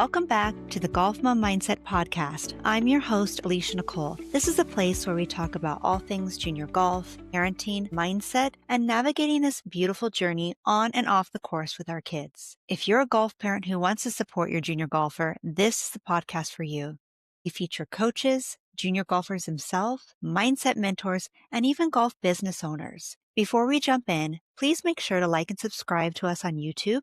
Welcome back to the Golf Mom Mindset Podcast. I'm your host, Alicia Nicole. This is a place where we talk about all things junior golf, parenting, mindset, and navigating this beautiful journey on and off the course with our kids. If you're a golf parent who wants to support your junior golfer, this is the podcast for you. We feature coaches, junior golfers themselves, mindset mentors, and even golf business owners. Before we jump in, please make sure to like and subscribe to us on YouTube.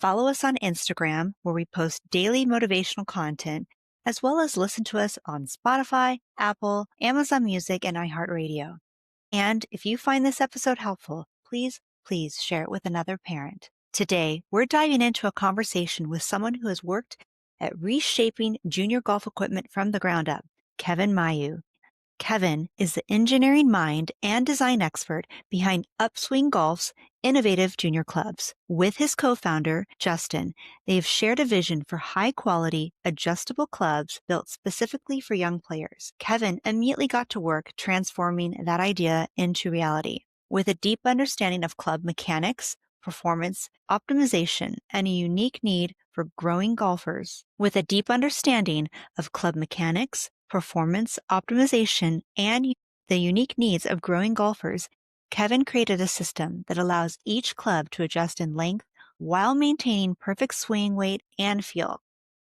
Follow us on Instagram, where we post daily motivational content, as well as listen to us on Spotify, Apple, Amazon Music, and iHeartRadio. And if you find this episode helpful, please share it with another parent. Today, we're diving into a conversation with someone who has worked at reshaping junior golf equipment from the ground up, Kevin Mayoux. Kevin is the engineering mind and design expert behind Upswing Golf's innovative junior clubs. With his co-founder, Justin, they have shared a vision for high-quality, adjustable clubs built specifically for young players. Kevin immediately got to work transforming that idea into reality. With a deep understanding of club mechanics, performance, optimization, and a unique need for growing golfers. With a deep understanding of club mechanics, performance, optimization, and the unique needs of growing golfers, Kevin created a system that allows each club to adjust in length while maintaining perfect swing weight and feel.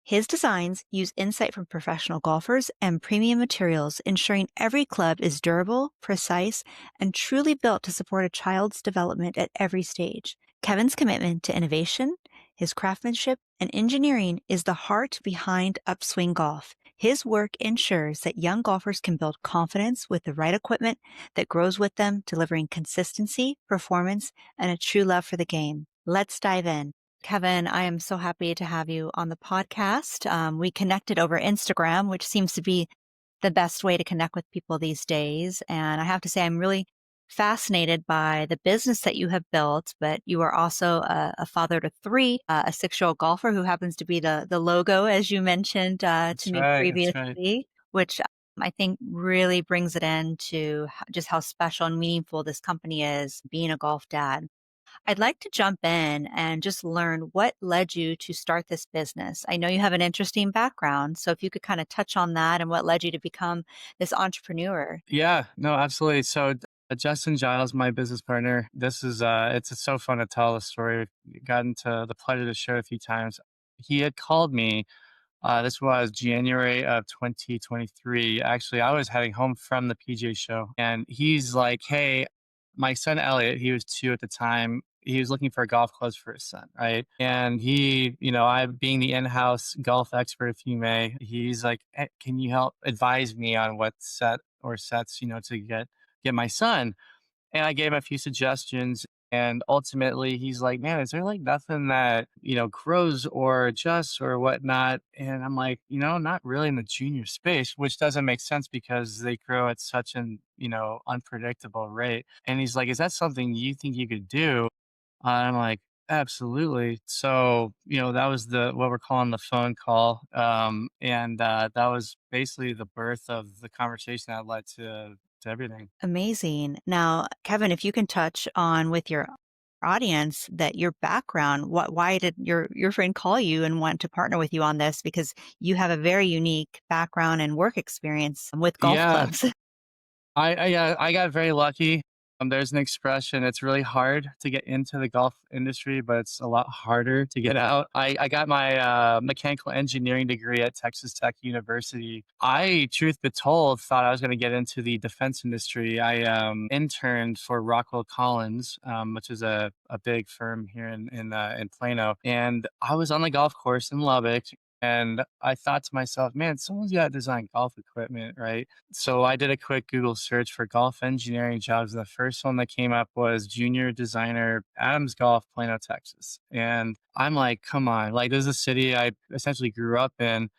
His designs use insight from professional golfers and premium materials, ensuring every club is durable, precise, and truly built to support a child's development at every stage. Kevin's commitment to innovation, his craftsmanship, and engineering is the heart behind Upswing Golf. His work ensures that young golfers can build confidence with the right equipment that grows with them, delivering consistency, performance, and a true love for the game. Let's dive in. Kevin, I am so happy to have you on the podcast. We connected over Instagram, which seems to be the best way to connect with people these days. And I have to say, I'm really fascinated by the business that you have built, but you are also a father to three, a 6-year-old golfer who happens to be the logo, as you mentioned to me previously, which I think really brings it in to just how special and meaningful this company is, being a golf dad. I'd like to jump in and just learn what led you to start this business. I know you have an interesting background, so if you could kind of touch on that and what led you to become this entrepreneur. Yeah, no, absolutely. So Justin Giles, my business partner, this is it's so fun to tell the story. We've gotten to the pleasure to share a few times. He had called me. This was January of 2023. Actually, I was heading home from the PGA show, and he's like, "Hey, my son Elliot, he was 2 at the time. He was looking for golf clubs for his son, right?" And he, I being the in-house golf expert, if you may, he's like, "Hey, can you help advise me on what set or sets, to get my son?" And I gave him a few suggestions. And ultimately, he's like, "Man, is there like nothing that, grows or adjusts or whatnot?" And I'm like, not really in the junior space, which doesn't make sense because they grow at such an, unpredictable rate. And he's like, "Is that something you think you could do?" I'm like, "Absolutely." So, that was what we're calling the phone call. And that was basically the birth of the conversation that led to everything. Amazing. Now, Kevin, if you can touch on with your audience that your background, why did your friend call you and want to partner with you on this? Because you have a very unique background and work experience with golf Yeah. clubs. I got very lucky. There's an expression, it's really hard to get into the golf industry, but it's a lot harder to get out. I got my mechanical engineering degree at Texas Tech University. I, truth be told, thought I was going to get into the defense industry. I interned for Rockwell Collins, which is a big firm here in Plano. And I was on the golf course in Lubbock. And I thought to myself, man, someone's got to design golf equipment, right? So I did a quick Google search for golf engineering jobs. The first one that came up was junior designer, Adams Golf, Plano, Texas. And I'm like, come on, like this is a city I essentially grew up in.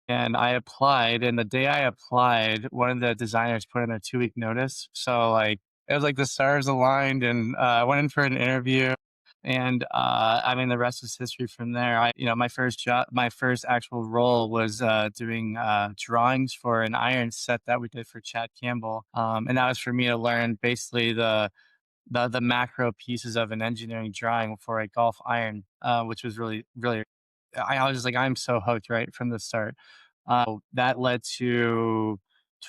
And I applied. And the day I applied, one of the designers put in a 2-week notice. So like, it was like the stars aligned, and I went in for an interview. And I mean, the rest is history from there. My first job, my first actual role was doing drawings for an iron set that we did for Chad Campbell, and that was for me to learn basically the macro pieces of an engineering drawing for a golf iron, which was really really. I was just like, I'm so hooked right from the start. That led to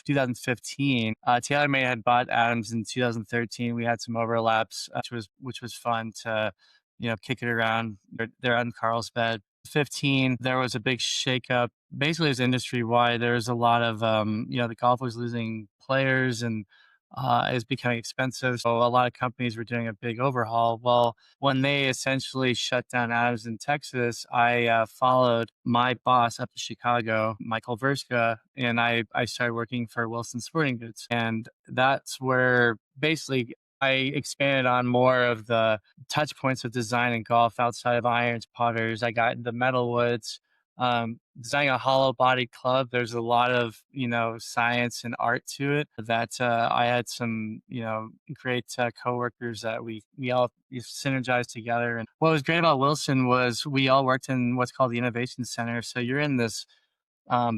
2015. TaylorMade had bought Adams in 2013. We had some overlaps, which was fun to, kick it around. They're on Carlsbad. 15, there was a big shakeup. Basically, it was industry wide. There was a lot of, the golf was losing players and it was becoming expensive. So a lot of companies were doing a big overhaul. Well, when they essentially shut down Adams in Texas, I followed my boss up to Chicago, Michael Verska, and I started working for Wilson Sporting Goods. And that's where basically I expanded on more of the touch points of design and golf outside of irons, putters. I got into metalwoods, designing a hollow body club. There's a lot of, science and art to it that I had some, great coworkers that we all synergized together. And what was great about Wilson was we all worked in what's called the Innovation Center. So you're in this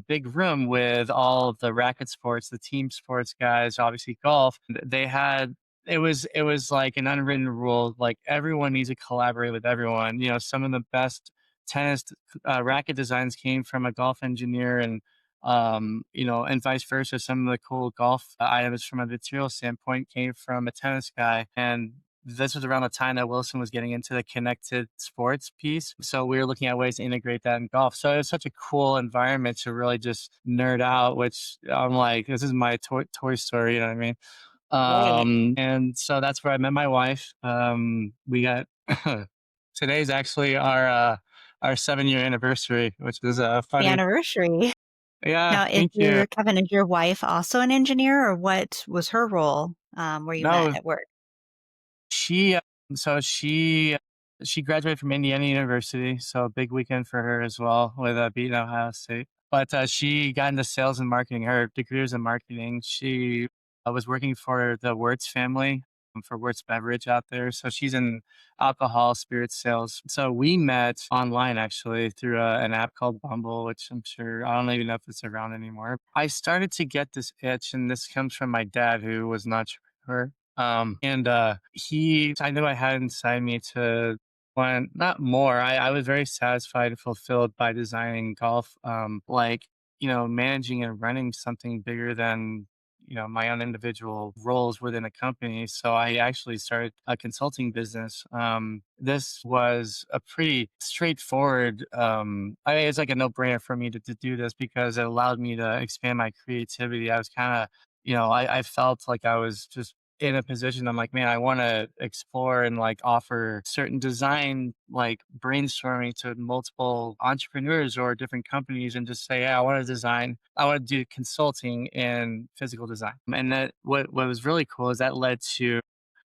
big room with all of the racket sports, the team sports guys, obviously golf. They had it was like an unwritten rule, like everyone needs to collaborate with everyone. Some of the best tennis racket designs came from a golf engineer, and vice versa. Some of the cool golf items from a material standpoint came from a tennis guy, and this was around the time that Wilson was getting into the connected sports piece. So we were looking at ways to integrate that in golf. So it was such a cool environment to really just nerd out, which I'm like, this is my toy story. You know what I mean? Right. And so that's where I met my wife. We got today's actually our 7-year anniversary, which is The funny. anniversary. Yeah, Now, is thank you. your Kevin, is your wife also an engineer, or what was her role, where you met No, at work? She so she graduated from Indiana University, so a big weekend for her as well with beating Ohio State. But she got into sales and marketing. Her degree was in marketing. She was working for the Wirtz family, for Wirtz Beverage out there. So she's in alcohol, spirit sales. So we met online actually through an app called Bumble, which I'm sure I don't even know if it's around anymore. I started to get this itch, and this comes from my dad, who was an entrepreneur. And I knew I had inside me to want not more. I was very satisfied and fulfilled by designing golf. Managing and running something bigger than, my own individual roles within a company. So I actually started a consulting business. This was a pretty straightforward, I mean, it's like a no brainer for me to do this because it allowed me to expand my creativity. I was kind of, I felt like I was just in a position. I'm like, man, I want to explore and like offer certain design, like brainstorming to multiple entrepreneurs or different companies and just say, yeah, I want to do consulting in physical design. And that what was really cool is that led to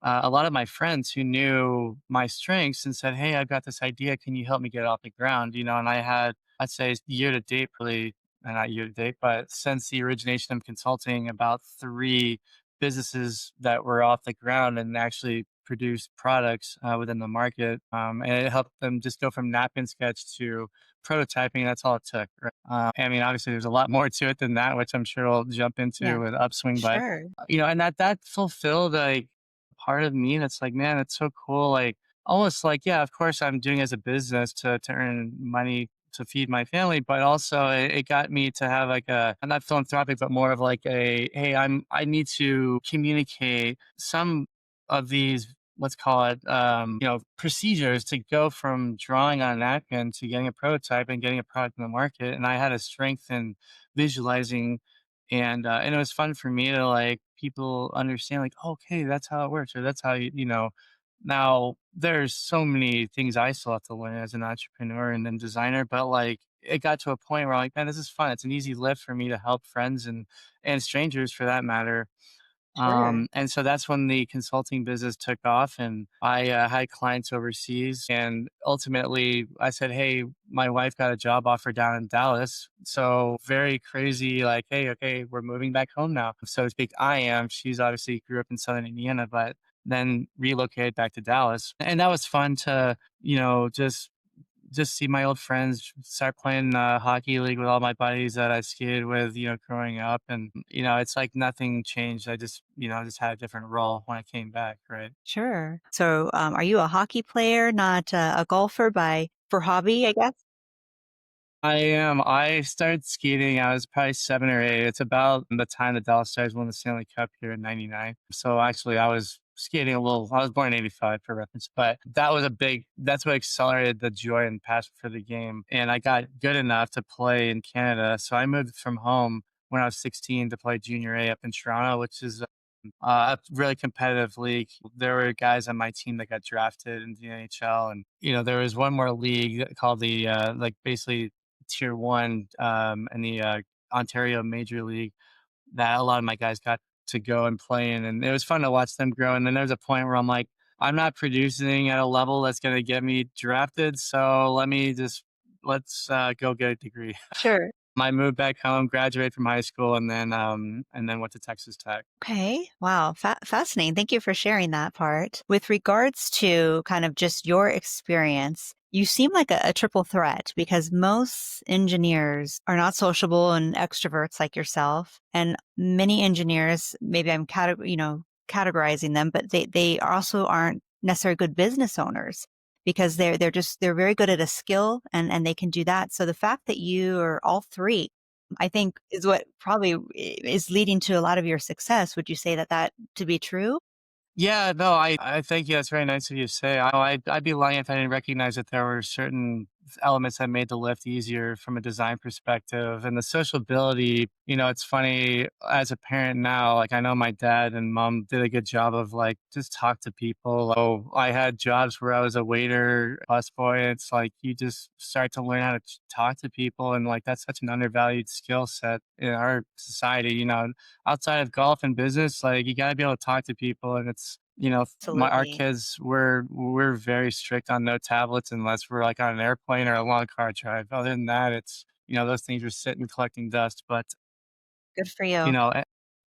a lot of my friends who knew my strengths and said, hey, I've got this idea. Can you help me get it off the ground? And I had, I'd say year to date, really, not year to date, but since the origination of consulting, about 3 businesses that were off the ground and actually produced products within the market. And it helped them just go from napkin sketch to prototyping. That's all it took. Right? I mean, obviously, there's a lot more to it than that, which I'm sure we'll jump into Yeah, with Upswing. But sure, and that fulfilled like part of me that's like, man, it's so cool. Like almost like, yeah, of course I'm doing it as a business to earn money to feed my family, but also it got me to have like I'm not philanthropic, but more of like hey, I need to communicate some of these, let's call it, procedures to go from drawing on a napkin to getting a prototype and getting a product in the market. And I had a strength in visualizing, and it was fun for me to like people understand like, okay, that's how it works, or that's how now there's so many things I still have to learn as an entrepreneur and then designer, but like it got to a point where I'm like, man, this is fun. It's an easy lift for me to help friends and strangers for that matter. sure, And so that's when the consulting business took off, and I had clients overseas. And ultimately, I said, "Hey, my wife got a job offer down in Dallas." So very crazy, like, "Hey, okay, we're moving back home now." So to speak, I am. She's obviously grew up in Southern Indiana, but then relocated back to Dallas, and that was fun to, just see my old friends, start playing hockey league with all my buddies that I skated with, growing up. And, it's like nothing changed. I just had a different role when I came back. Right. sure. So, are you a hockey player, not a golfer for hobby, I guess? I am. I started skating. I was probably 7 or 8. It's about the time that Dallas Stars won the Stanley Cup here in '99. So actually, I was skating a little. I was born in '85 for reference, but that was a big. That's what accelerated the joy and passion for the game. And I got good enough to play in Canada. So I moved from home when I was 16 to play Junior A up in Toronto, which is a really competitive league. There were guys on my team that got drafted into the NHL, and there was one more league called the like basically Tier One in the Ontario Major League that a lot of my guys got to go and play in, and it was fun to watch them grow. And then there's a point where I'm like, I'm not producing at a level that's going to get me drafted, so let's go get a degree. Sure. I moved back home, graduated from high school, and then went to Texas Tech. Okay. Wow. Fascinating. Thank you for sharing that part. With regards to kind of just your experience, you seem like a triple threat because most engineers are not sociable and extroverts like yourself. And many engineers, maybe I'm categorizing them, but they also aren't necessarily good business owners because they're very good at a skill and they can do that. So the fact that you are all three I think is what probably is leading to a lot of your success. Would you say that to be true? Yeah, no, I thank you. That's very nice of you to say. I'd be lying if I didn't recognize that there were certain elements that made the lift easier from a design perspective. And the sociability, it's funny as a parent now, like I know my dad and mom did a good job of like just talk to people. Oh, I had jobs where I was a waiter, busboy. It's like you just start to learn how to talk to people. And like that's such an undervalued skill set in our society, outside of golf and business, like you got to be able to talk to people. And it's, our Absolutely. kids, we're very strict on no tablets unless we're like on an airplane or a long car drive. Other than that, it's, those things are sitting collecting dust. But, Good for you you. know,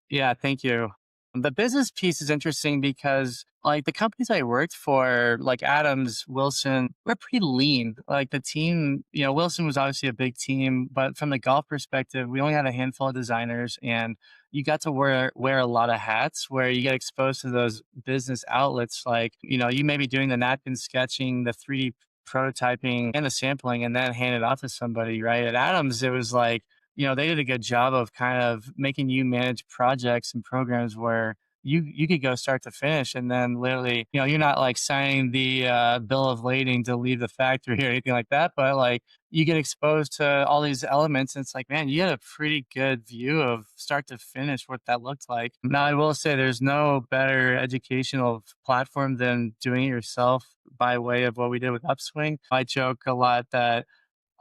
yeah, thank you. The business piece is interesting because, like, the companies I worked for, like Adams, Wilson, we're pretty lean. Like the team, Wilson was obviously a big team, but from the golf perspective, we only had a handful of designers, and you got to wear a lot of hats. Where you get exposed to those business outlets, like you may be doing the napkin sketching, the 3D prototyping, and the sampling, and then hand it off to somebody. Right at Adams, it was like they did a good job of kind of making you manage projects and programs where you could go start to finish, and then literally, you're not like signing the bill of lading to leave the factory or anything like that, but like you get exposed to all these elements, and it's like, man, you had a pretty good view of start to finish what that looked like. Now, I will say there's no better educational platform than doing it yourself by way of what we did with Upswing. I joke a lot that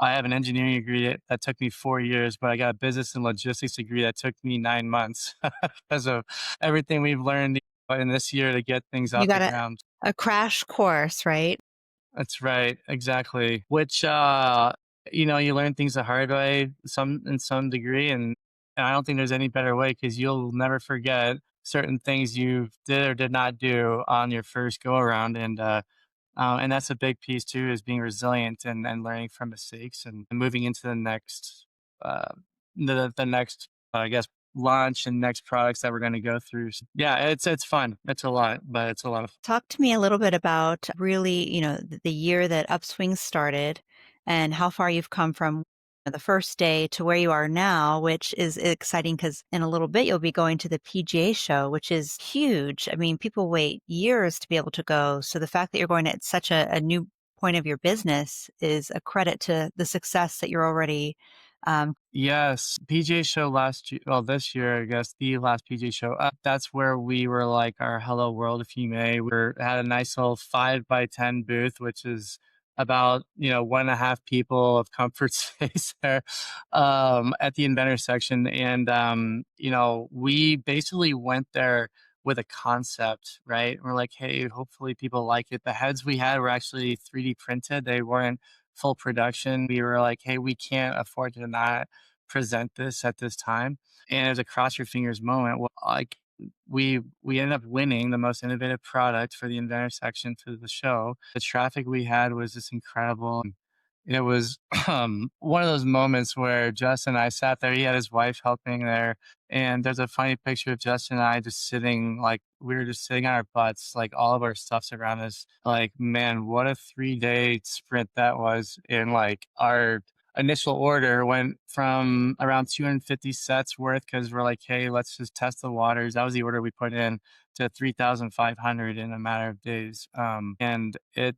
I have an engineering degree that took me 4 years, but I got a business and logistics degree that took me 9 months because of everything we've learned in this year to get things You off the got ground. a crash course, right? That's right, exactly. Which, you learn things the hard way, in some degree, and I don't think there's any better way because you'll never forget certain things you did or did not do on your first go around, and that's a big piece too, is being resilient and learning from mistakes and moving into uh, the next, I guess, launch and next products that we're going to go through. So, yeah, it's fun. It's a lot, but it's a lot of fun. Talk to me a little bit about really, the year that Upswing started and how far you've come from the first day to where you are now, which is exciting because in a little bit you'll be going to the PGA show, which is huge. I mean, people wait years to be able to go. So the fact that you're going at such a new point of your business is a credit to the success that you're already Yes, PJ show last year. Well, this year, I guess the last PJ show. That's where we were like our Hello World, if you may. Had a nice little 5 by 10 booth, which is about 1.5 people of comfort space there, at the inventor section, and we basically went there with a concept, right? We're like, hey, hopefully people like it. The heads we had were actually 3D printed. They weren't full production. We were like, hey, we can't afford to not present this at this time. And it was a cross your fingers moment. Well, like we ended up winning the most innovative product for the inventor section for the show. The traffic we had was just incredible. It was one of those moments where Justin and I sat there. He had his wife helping there, and there's a funny picture of Justin and I just sitting, like we were just sitting on our butts, like all of our stuff's around us. Like, man, what a 3-day sprint that was in like initial order went from around 250 sets worth because we're like, hey, let's just test the waters. That was the order we put in to 3,500 in a matter of days. And it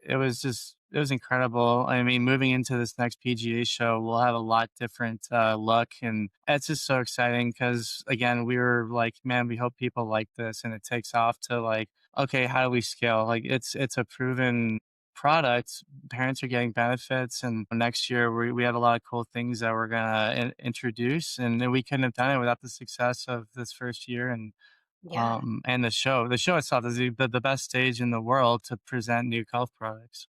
was just, it was incredible. I mean, moving into this next PGA show, we'll have a lot different look. And it's just so exciting because, again, we were like, man, we hope people like this. And it takes off to like, okay, how do we scale? Like, it's a proven product. Parents are getting benefits, and next year we have a lot of cool things that we're gonna introduce, and then we couldn't have done it without the success of this first year. Yeah. And the show itself is the best stage in the world to present new golf products.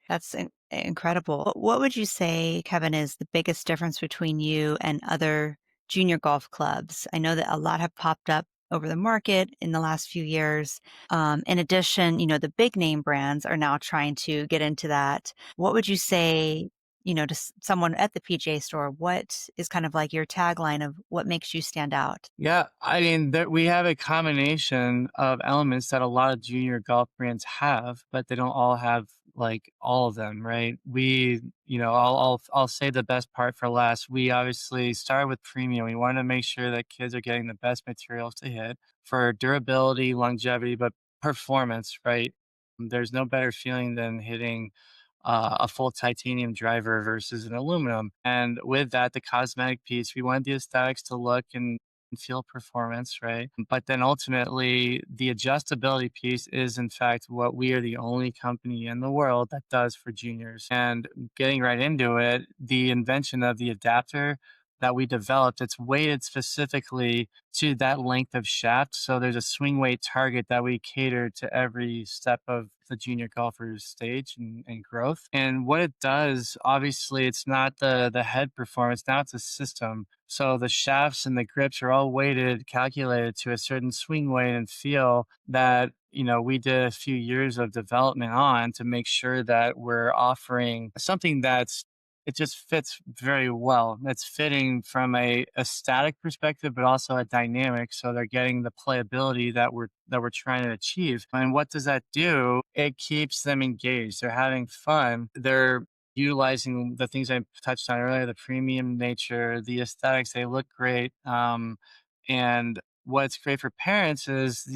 That's incredible. What would you say, Kevin, is the biggest difference between you and other junior golf clubs? I know that a lot have popped up over the market in the last few years. In addition, the big name brands are now trying to get into that. What would you say, to someone at the PGA store? What is kind of like your tagline of what makes you stand out? Yeah, I mean, we have a combination of elements that a lot of junior golf brands have, but they don't all have like all of them, right? I'll say the best part for last. We obviously started with premium. We wanted to make sure that kids are getting the best materials to hit for durability, longevity, but performance, right? There's no better feeling than hitting a full titanium driver versus an aluminum. And with that, the cosmetic piece, we wanted the aesthetics to look and feel performance, right? But then ultimately, the adjustability piece is, in fact, what we are the only company in the world that does for juniors. And getting right into it, the invention of the adapter that we developed, it's weighted specifically to that length of shaft. So there's a swing weight target that we cater to every step of the junior golfer's stage and growth. And what it does, obviously, it's not the head performance. Now it's a system. So the shafts and the grips are all weighted, calculated to a certain swing weight and feel that we did a few years of development on to make sure that we're offering something that's it just fits very well. It's fitting from a static perspective, but also a dynamic. So they're getting the playability that we're trying to achieve. And what does that do? It keeps them engaged. They're having fun. They're utilizing the things I touched on earlier, the premium nature, the aesthetics. They look great. And what's great for parents is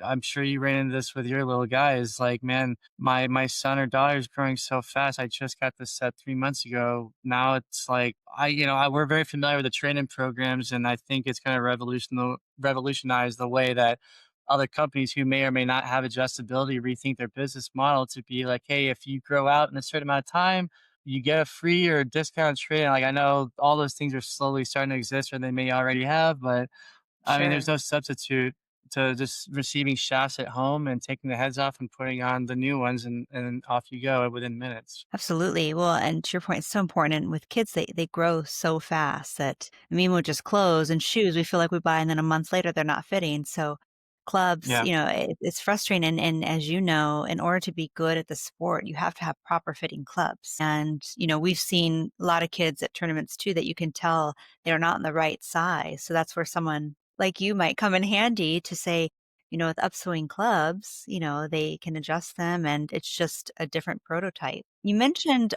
I'm sure you ran into this with your little guys. Like, man, my son or daughter is growing so fast. I just got this set 3 months ago. Now it's like we're very familiar with the training programs, and I think it's going to revolutionize the way that other companies who may or may not have adjustability rethink their business model to be like, hey, if you grow out in a certain amount of time, you get a free or discount trade. Like, I know all those things are slowly starting to exist, or they may already have, but I mean, there's Sure. no substitute to just receiving shafts at home and taking the heads off and putting on the new ones, and off you go within minutes. Absolutely. Well, and to your point, it's so important. And with kids, they grow so fast that I mean, with just clothes and shoes, we feel like we buy, and then a month later they're not fitting. So clubs, Yeah. it's frustrating. And as you know, in order to be good at the sport, you have to have proper fitting clubs. And we've seen a lot of kids at tournaments too that you can tell they're not in the right size. So that's where someone like you might come in handy to say, with upswing clubs, they can adjust them and it's just a different prototype. You mentioned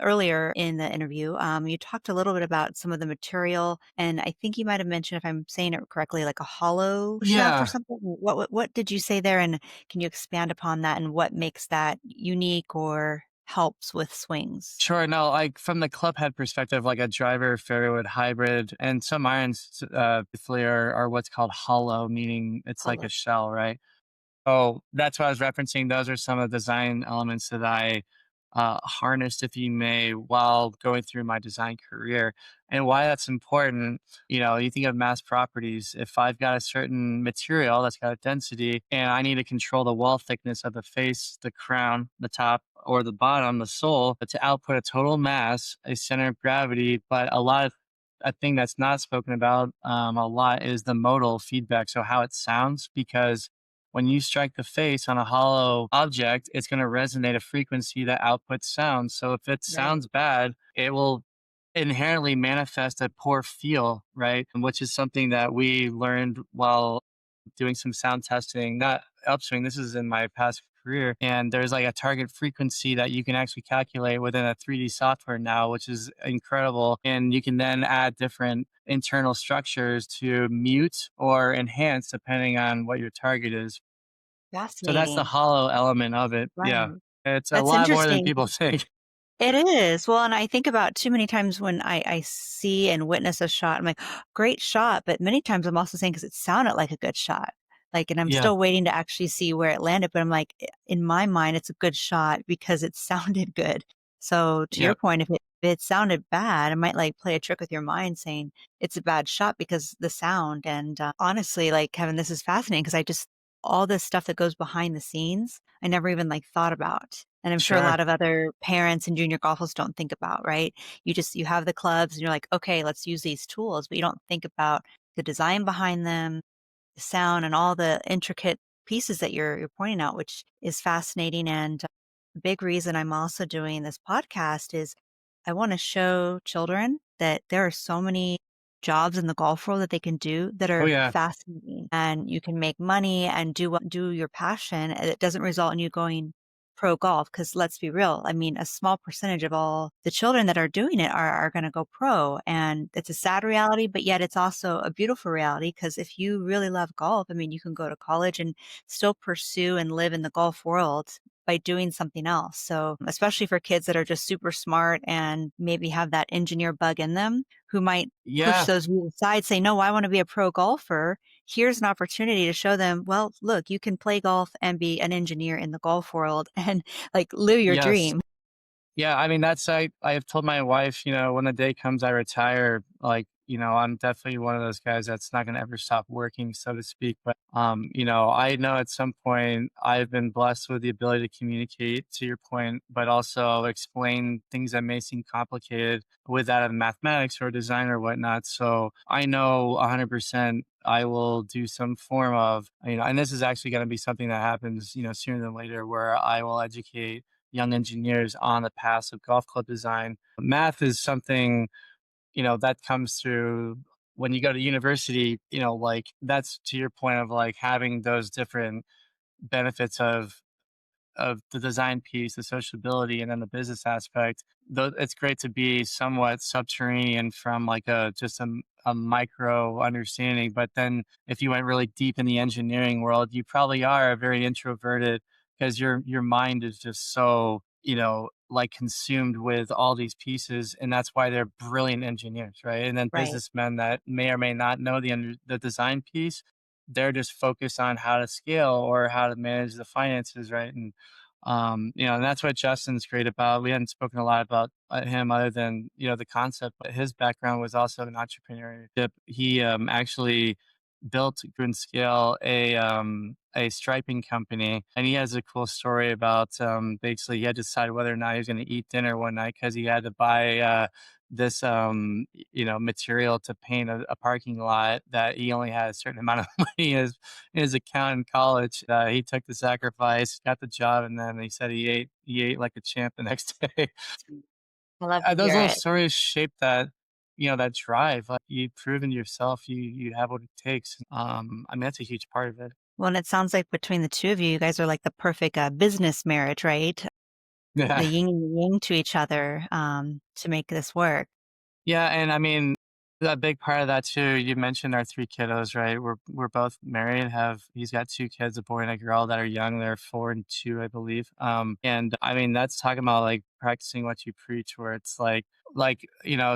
earlier in the interview, you talked a little bit about some of the material, and I think you might have mentioned, if I'm saying it correctly, like a hollow shaft or Yeah. something. What did you say there? And can you expand upon that and what makes that unique or helps with swings? Sure. No, like from the club head perspective, like a driver, fairwood, hybrid, and some irons, basically are what's called hollow, meaning it's like a Hollow. shell, right? Oh, that's what I was referencing. Those are some of the design elements that I harnessed, if you may, while going through my design career. And why that's important, you think of mass properties. If I've got a certain material that's got a density and I need to control the wall thickness of the face, the crown, the top, or the bottom, the sole, but to output a total mass, a center of gravity, but a thing that's not spoken about a lot is the modal feedback. So how it sounds, because when you strike the face on a hollow object, it's going to resonate a frequency that outputs sound. So if it Right. sounds bad, it will inherently manifest a poor feel, right? Which is something that we learned while doing some sound testing, not upswing. This is in my past career. And there's like a target frequency that you can actually calculate within a 3D software now, which is incredible. And you can then add different internal structures to mute or enhance depending on what your target is. So that's the Fascinating. hollow element of it. Yeah. Right. It's a That's lot more than interesting. people think. It is. Well, and I think about too many times when I see and witness a shot, I'm like, great shot. But many times I'm also saying because it sounded like a good shot. Like, and I'm Yeah. still waiting to actually see where it landed. But I'm like, in my mind, it's a good shot because it sounded good. So to your Yep. point, if it sounded bad, I might like play a trick with your mind saying it's a bad shot because the sound. And honestly, like Kevin, this is fascinating because I just all this stuff that goes behind the scenes, I never even like thought about. And I'm sure a Sure. lot of other parents and junior golfers don't think about, right? You have the clubs and you're like, okay, let's use these tools, but you don't think about the design behind them, the sound and all the intricate pieces that you're pointing out, which is fascinating. And a big reason I'm also doing this podcast is I want to show children that there are so many jobs in the golf world that they can do that Oh, are yeah. fascinating and you can make money and do your passion. And it doesn't result in you going pro golf because let's be real. I mean, a small percentage of all the children that are doing it are going to go pro. And it's a sad reality, but yet it's also a beautiful reality because if you really love golf, I mean, you can go to college and still pursue and live in the golf world by doing something else. So, especially for kids that are just super smart and maybe have that engineer bug in them who might push Yeah. those views aside, say, no, I want to be a pro golfer. Here's an opportunity to show them, well, look, you can play golf and be an engineer in the golf world and like live your Yes. dream. Yeah, I mean, that's I have told my wife, when the day comes I retire, like, I'm definitely one of those guys that's not gonna ever stop working, so to speak. But I know at some point I've been blessed with the ability to communicate to your point, but also explain things that may seem complicated with that of mathematics or design or whatnot. So I know 100% I will do some form of, and this is actually gonna be something that happens, sooner than later, where I will educate young engineers on the path of golf club design. Math is something, that comes through when you go to university, like that's to your point of like having those different benefits of the design piece, the sociability, and then the business aspect. Though it's great to be somewhat subterranean from like a micro understanding, but then if you went really deep in the engineering world, you probably are very introverted because your mind is just so like consumed with all these pieces, and that's why they're brilliant engineers, right? And then Right. businessmen that may or may not know the design piece, they're just focused on how to scale or how to manage the finances, right? And that's what Justin's great about. We hadn't spoken a lot about him other than, the concept, but his background was also in entrepreneurship. He actually built, grew and scale a striping company. And he has a cool story about basically he had to decide whether or not he was going to eat dinner one night because he had to buy this material to paint a parking lot that he only had a certain amount of money in his account in college. He took the sacrifice, got the job, and then he said he ate like a champ the next day. I love to Those hear little it. stories shape that drive. Like you've proven yourself, you have what it takes. I mean that's a huge part of it. Well, and it sounds like between the two of you, you guys are like the perfect business marriage, right? The Yeah. yin and the yang to each other to make this work. Yeah, and I mean, a big part of that too, you mentioned our 3 kiddos, right? We're both married, he's got 2 kids, a boy and a girl that are young. They're 4 and 2, I believe. And I mean, that's talking about like practicing what you preach, where it's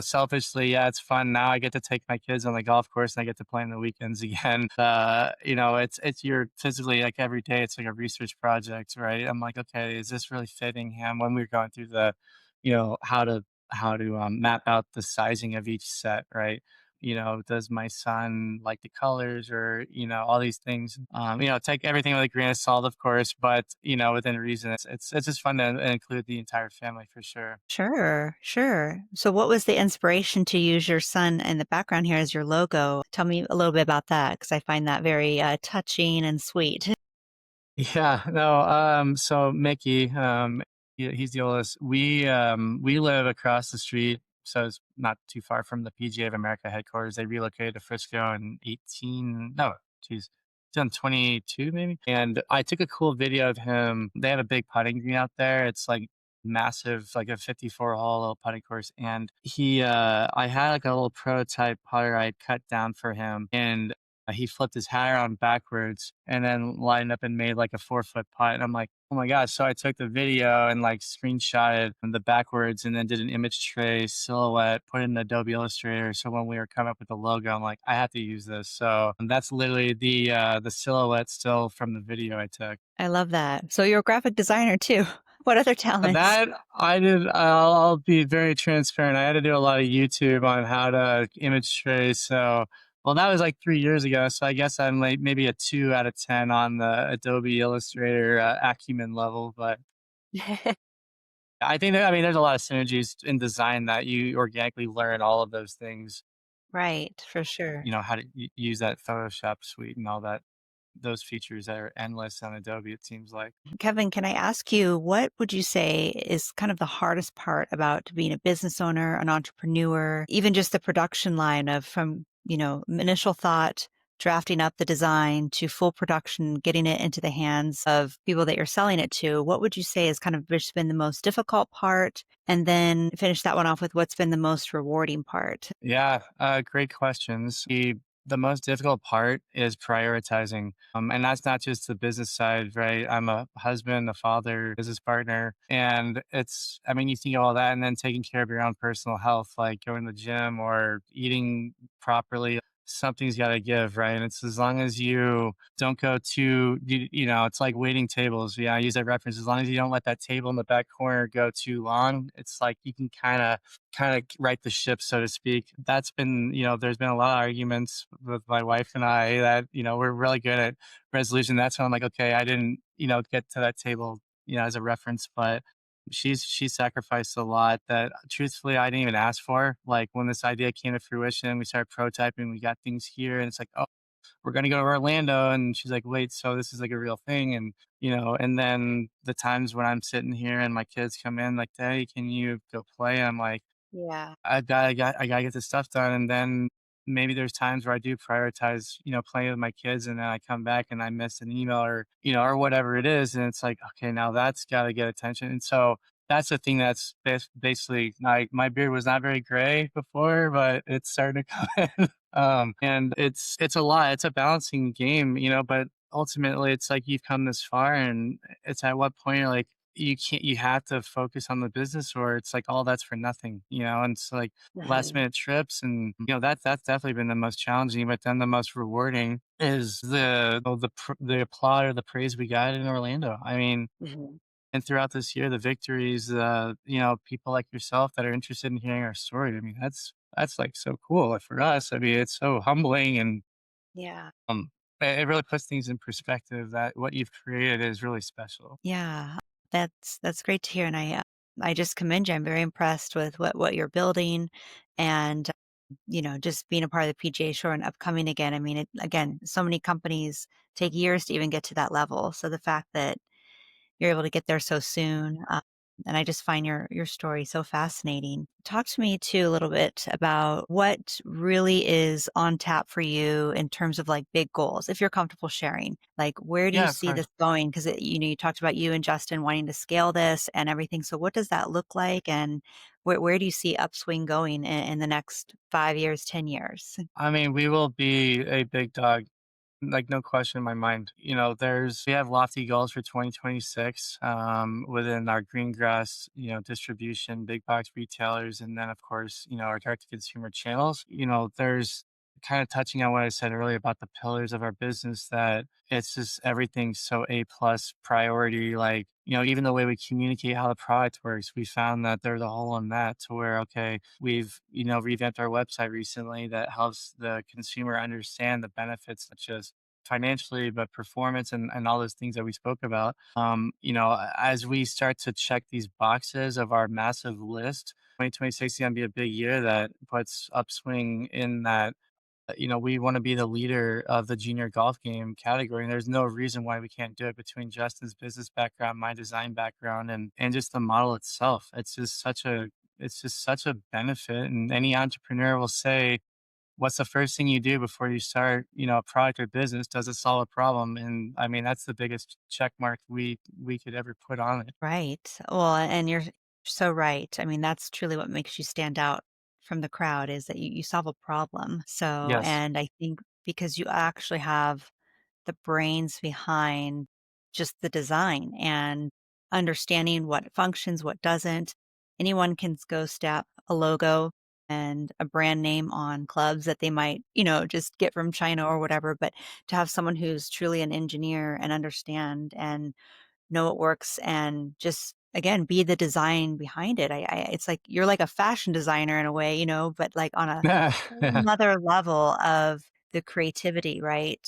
selfishly, yeah, it's fun. Now I get to take my kids on the golf course and I get to play on the weekends again. It's you're physically like every day, it's like a research project, right? I'm like, okay, is this really fitting him when we're going through how to map out the sizing of each set, right? Does my son like the colors or, all these things? Take everything with a grain of salt, of course, but, within reason. It's just fun to include the entire family for sure. Sure, sure. So what was the inspiration to use your son in the background here as your logo? Tell me a little bit about that because I find that very touching and sweet. Yeah, no, so Mickey, he's the oldest. We live across the street, so it's not too far from the PGA of America headquarters. They relocated to Frisco in 18, no, geez. 2022 maybe. And I took a cool video of him. They have a big putting green out there. It's like massive, like a 54 hole little putting course. And I had like a little prototype putter I cut down for him. And he flipped his hat around backwards and then lined up and made like a 4 foot putt. And I'm like, oh my gosh. So I took the video and like screenshotted the backwards and then did an image trace silhouette, put it in Adobe Illustrator. So when we were coming up with the logo, I'm like, I have to use this. So that's literally the silhouette still from the video I took. I love that. So you're a graphic designer too. What other talents? That I did. I'll be very transparent. I had to do a lot of YouTube on how to image trace. So, well, that was like 3 years ago. So I guess I'm like maybe a 2 out of 10 on the Adobe Illustrator acumen level. But I think that, I mean, there's a lot of synergies in design that you organically learn all of those things. Right, for sure. How to use that Photoshop suite and all that. Those features that are endless on Adobe. It seems like. Kevin, can I ask you, what would you say is kind of the hardest part about being a business owner, an entrepreneur, even just the production line of from, initial thought, drafting up the design to full production, getting it into the hands of people that you're selling it to? What would you say has kind of just been the most difficult part? And then finish that one off with what's been the most rewarding part? Yeah, great questions. The most difficult part is prioritizing. And that's not just the business side, right? I'm a husband, a father, business partner. And I mean, you think of all that and then taking care of your own personal health, like going to the gym or eating properly. Something's got to give, right? And it's as long as you don't go too, it's like waiting tables. Yeah, I use that reference. As long as you don't let that table in the back corner go too long, it's like you can kind of right the ship, so to speak. That's been, there's been a lot of arguments with my wife and I that, we're really good at resolution. That's when I'm like, okay, I didn't, get to that table, as a reference, but she sacrificed a lot that truthfully I didn't even ask for. Like when this idea came to fruition, we started prototyping, we got things here, and it's like, oh, we're gonna go to Orlando. And she's like, wait, so this is like a real thing? And and then the times when I'm sitting here and my kids come in like, Daddy, can you go play? I'm like, Yeah. I gotta get this stuff done. And then maybe there's times where I do prioritize, playing with my kids, and then I come back and I miss an email or, or whatever it is. And it's like, okay, now that's gotta get attention. And so that's the thing that's basically like my beard was not very gray before, but it's starting to come in. And it's a lot. It's a balancing game, but ultimately it's like you've come this far and it's at what point you're like, you have to focus on the business or it's like all that's for nothing, and it's like last Mhm. minute trips. And that's definitely been the most challenging, but then the most rewarding is the applaud or the praise we got in Orlando. I mean, Mhm. and throughout this year, the victories, people like yourself that are interested in hearing our story. I mean, that's like so cool. Like, for us, I mean, it's so humbling. And Yeah. um it really puts things in perspective that what you've created is really special. Yeah. That's great to hear, and I just commend you. I'm very impressed with what you're building and, just being a part of the PGA Show and upcoming again. I mean, again, so many companies take years to even get to that level. So the fact that you're able to get there so soon. And I just find your story so fascinating. Talk to me too a little bit about what really is on tap for you in terms of like big goals, if you're comfortable sharing. Like, where do you Yeah, of see course. this going? Because you talked about you and Justin wanting to scale this and everything. So, what does that look like, and where do you see Upswing going in the next 5 years, 10 years? I mean, we will be a big dog. Like, no question in my mind. We have lofty goals for 2026 within our green grass, distribution, big box retailers, and then of course, our direct to consumer channels. There's kind of touching on what I said earlier about the pillars of our business that it's just everything's so A plus priority. Like, even the way we communicate how the product works, we found that there's a hole in that to where, okay, we've, revamped our website recently that helps the consumer understand the benefits, not just financially, but performance and all those things that we spoke about. As we start to check these boxes of our massive list, 2026 is going to be a big year that puts Upswing in that we want to be the leader of the junior golf game category. And there's no reason why we can't do it between Justin's business background, my design background, and just the model itself. It's just such a benefit. And any entrepreneur will say, what's the first thing you do before you start, a product or business? Does it solve a problem? And I mean, that's the biggest check mark we could ever put on it. Right. Well, and you're so right. I mean, that's truly what makes you stand out from the crowd is that you solve a problem. So, Yes. and I think because you actually have the brains behind just the design and understanding what functions, what doesn't. Anyone can go step a logo and a brand name on clubs that they might, just get from China or whatever. But to have someone who's truly an engineer and understand and know what works and just again be the design behind it. It's like you're like a fashion designer in a way, but like on a whole Yeah. another level of the creativity, right?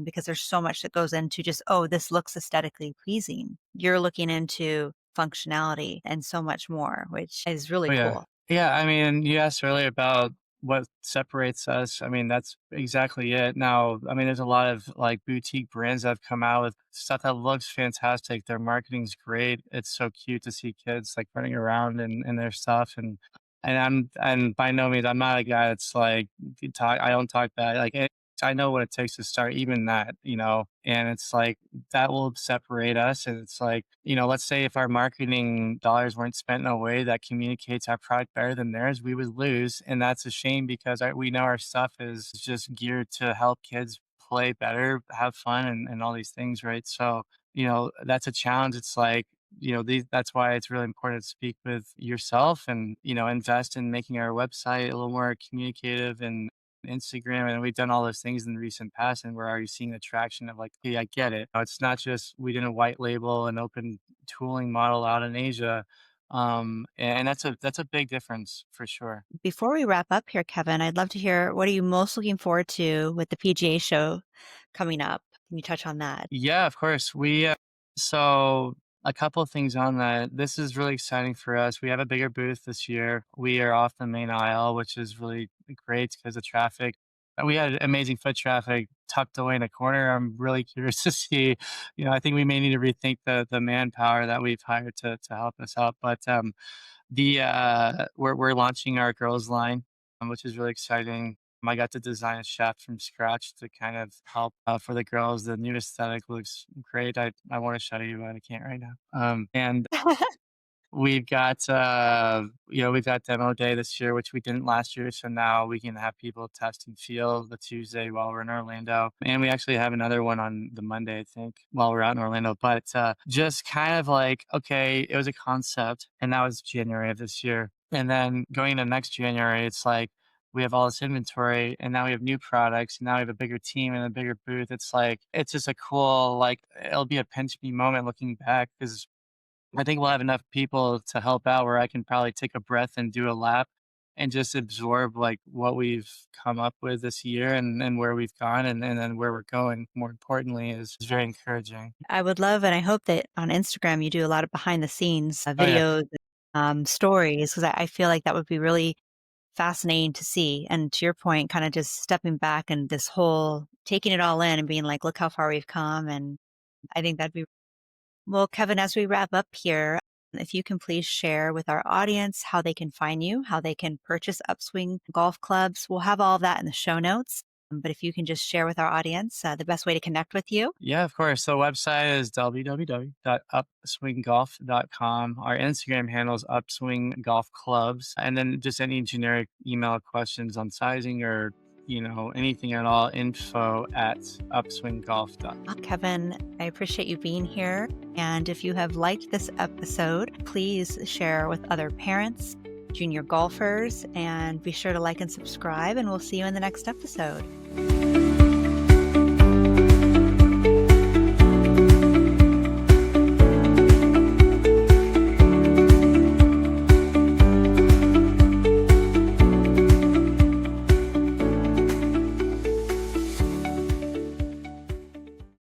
Because there's so much that goes into just, oh, this looks aesthetically pleasing. You're looking into functionality and so much more, which is really Oh, yeah. cool. Yeah, I mean, you asked earlier about what separates us. I mean, that's exactly it. Now, I mean, there's a lot of like boutique brands that have come out with stuff that looks fantastic. Their marketing's great. It's so cute to see kids like running around in their stuff. And by no means, I'm not a guy that's like I don't talk bad. I know what it takes to start even that, and it's like that will separate us. And it's like, let's say if our marketing dollars weren't spent in a way that communicates our product better than theirs, we would lose. And that's a shame because we know our stuff is just geared to help kids play better, have fun, and all these things, right? So, that's a challenge. It's like, that's why it's really important to speak with yourself and, invest in making our website a little more communicative and Instagram, and we've done all those things in the recent past, and we're already seeing the traction of like, hey, I get it. It's not just we didn't white label an open tooling model out in Asia, and that's a big difference for sure. Before we wrap up here, Kevin, I'd love to hear what are you most looking forward to with the PGA show coming up? Can you touch on that? Yeah, of course. So a couple of things on that. This is really exciting for us. We have a bigger booth this year. We are off the main aisle, which is really great because of traffic. We had amazing foot traffic tucked away in a corner. I'm really curious to see. I think we may need to rethink the manpower that we've hired to help us out. But we're launching our girls line, which is really exciting. I got to design a shaft from scratch to kind of help for the girls. The new aesthetic looks great. I want to show you, but I can't right now. And we've got demo day this year, which we didn't last year. So now we can have people test and feel the Tuesday while we're in Orlando. And we actually have another one on the Monday, I think, while we're out in Orlando. But just kind of like, okay, it was a concept, and that was January of this year. And then going into next January, it's like we have all this inventory, and now we have new products, and now we have a bigger team and a bigger booth. It's like, it's just a cool, like, it'll be a pinch me moment looking back because I think we'll have enough people to help out where I can probably take a breath and do a lap and just absorb like what we've come up with this year and where we've gone and then where we're going. More importantly, is very encouraging. I would love, and I hope that on Instagram you do a lot of behind the scenes Oh yeah. videos, stories, because I feel like that would be really fascinating to see. And to your point, kind of just stepping back and this whole taking it all in and being like, look how far we've come. And I think that'd be well, Kevin, as we wrap up here, if you can please share with our audience how they can find you, how they can purchase Upswing Golf Clubs. We'll have all of that in the show notes. But if you can just share with our audience the best way to connect with you. Yeah, of course. The website is www.upswinggolf.com. Our Instagram handle is Upswing Golf Clubs. And then just any generic email questions on sizing or, anything at all, info@upswinggolf.com. Kevin, I appreciate you being here. And if you have liked this episode, please share with other parents, junior golfers, and be sure to like and subscribe. And we'll see you in the next episode.